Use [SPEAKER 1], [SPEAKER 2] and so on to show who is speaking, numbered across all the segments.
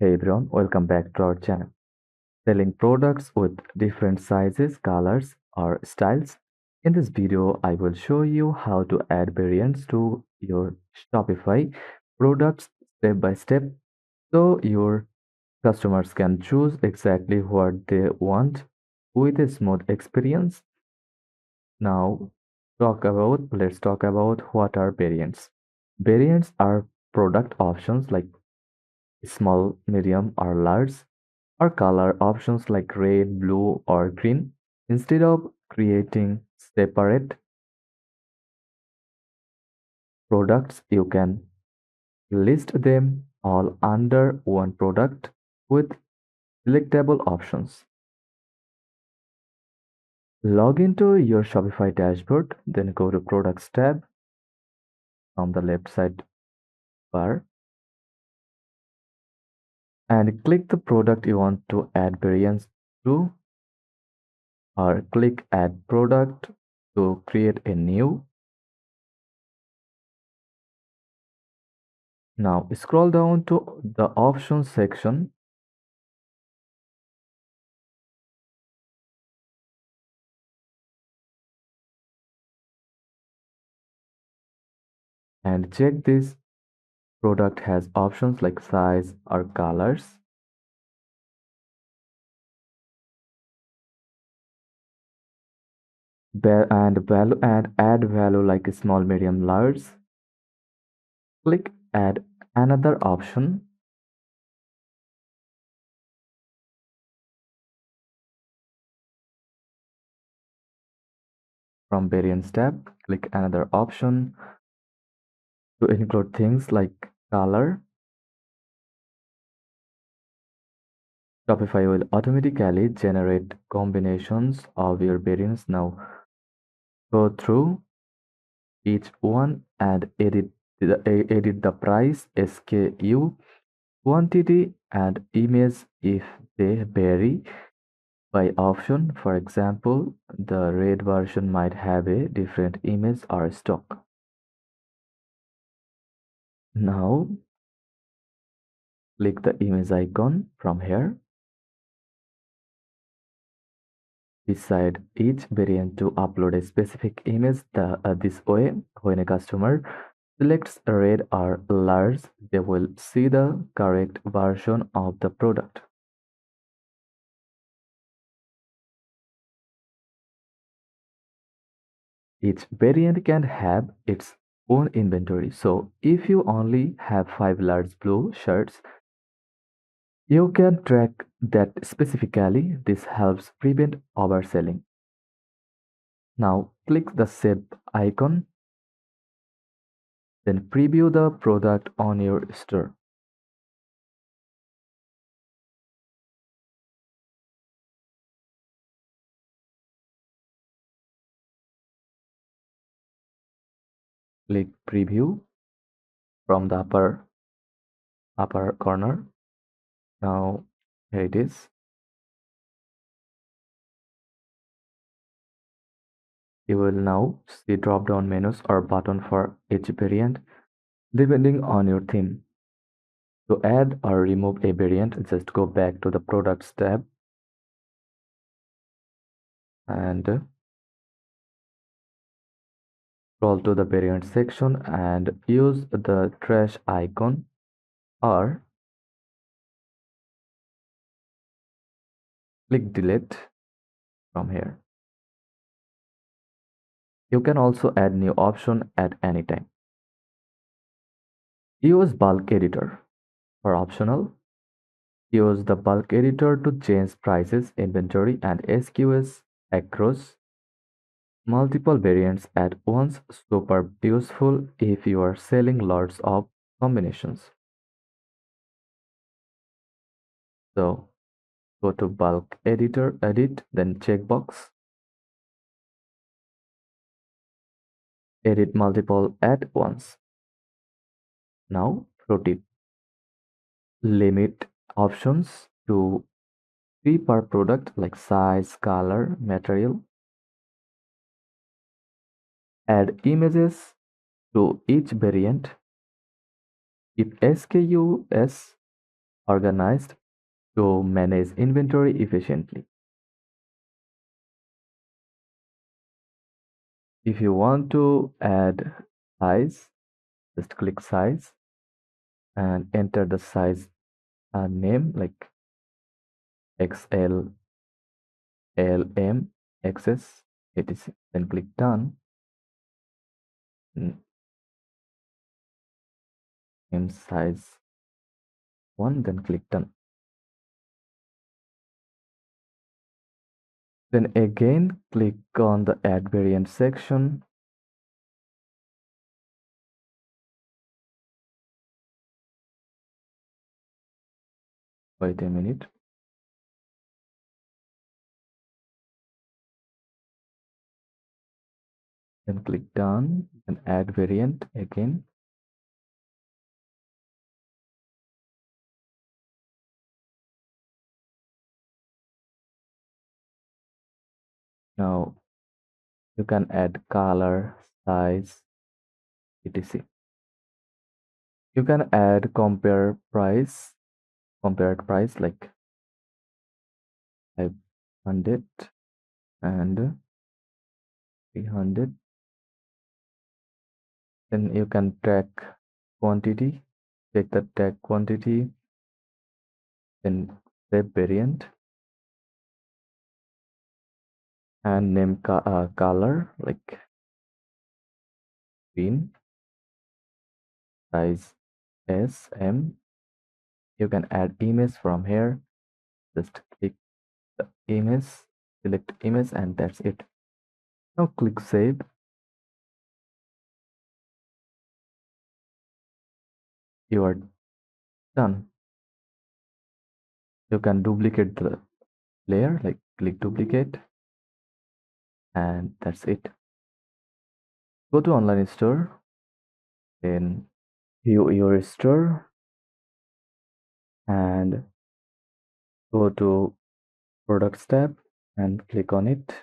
[SPEAKER 1] Hey everyone, welcome back to our channel. Selling products with different sizes, colors, or styles. In this video, I will show you how to add variants to your Shopify products step by step so your customers can choose exactly what they want with a smooth experience. Now, let's talk about what are variants. Variants are product options like small, medium, or large, or color options like red, blue, or green. Instead of creating separate products, you can list them all under one product with selectable options. Log into your Shopify dashboard, then go to Products tab on the left side bar and click the product you want to add variants to, or click Add Product to create a new. Now scroll down to the Options section and check this product has options like size or colors. And add value like small, medium, large. Click Add another option. From Variants tab, click another option to include things like color. Shopify will automatically generate combinations of your variants. Now go through each one and edit the price, SKU, quantity, and image if they vary by option. For example, the red version might have a different image or stock. Now click the image icon from here beside each variant to upload a specific image. This way, when a customer selects red or large, they will see the correct version of the product. Each variant can have its own inventory. So if you only have 5 large blue shirts, you can track that specifically. This helps prevent overselling. Now click the save icon, then preview the product on your store. Click preview from the upper corner. Now here it is. You will now see drop down menus or button for each variant depending on your theme. To add or remove a variant, just go back to the Products tab and scroll to the variant section and use the trash icon, or click delete from here. You can also add new option at any time. Use bulk editor. For optional, use the bulk editor to change prices, inventory, and SKUs across multiple variants at once. Super useful if you are selling lots of combinations. So go to bulk editor, edit, then checkbox, edit multiple at once. Now pro tip, limit options to 3 per product like size, color, material. Add images to each variant. Keep SKUs organized to manage inventory efficiently. If you want to add size, just click size and enter the size name like XL, LM, XS, etc. Then click done. Name size 1, then click done. Then again click on the add variant section. Wait a minute. Then click done, then add variant again. Now you can add color, size, etc. You can add compared price like 500 and 300. Then you can track quantity, check the tag quantity, then save variant and name color like green, size S, M. You can add image from here. Just click the image, select image, and that's it. Now click save. You are done. You can duplicate the layer, like click duplicate, and that's it. Go to online store, then view your store, and go to products tab and click on it.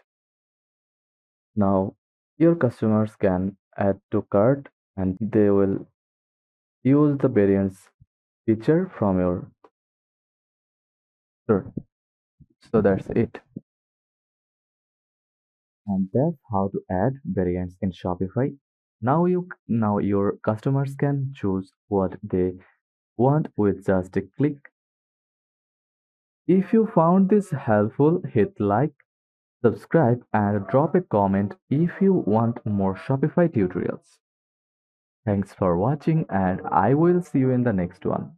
[SPEAKER 1] Now your customers can add to cart and they will use the variants feature from your store. So that's it. And that's how to add variants in Shopify. Now your customers can choose what they want with just a click. If you found this helpful, hit like, subscribe, and drop a comment if you want more Shopify tutorials. Thanks for watching, and I will see you in the next one.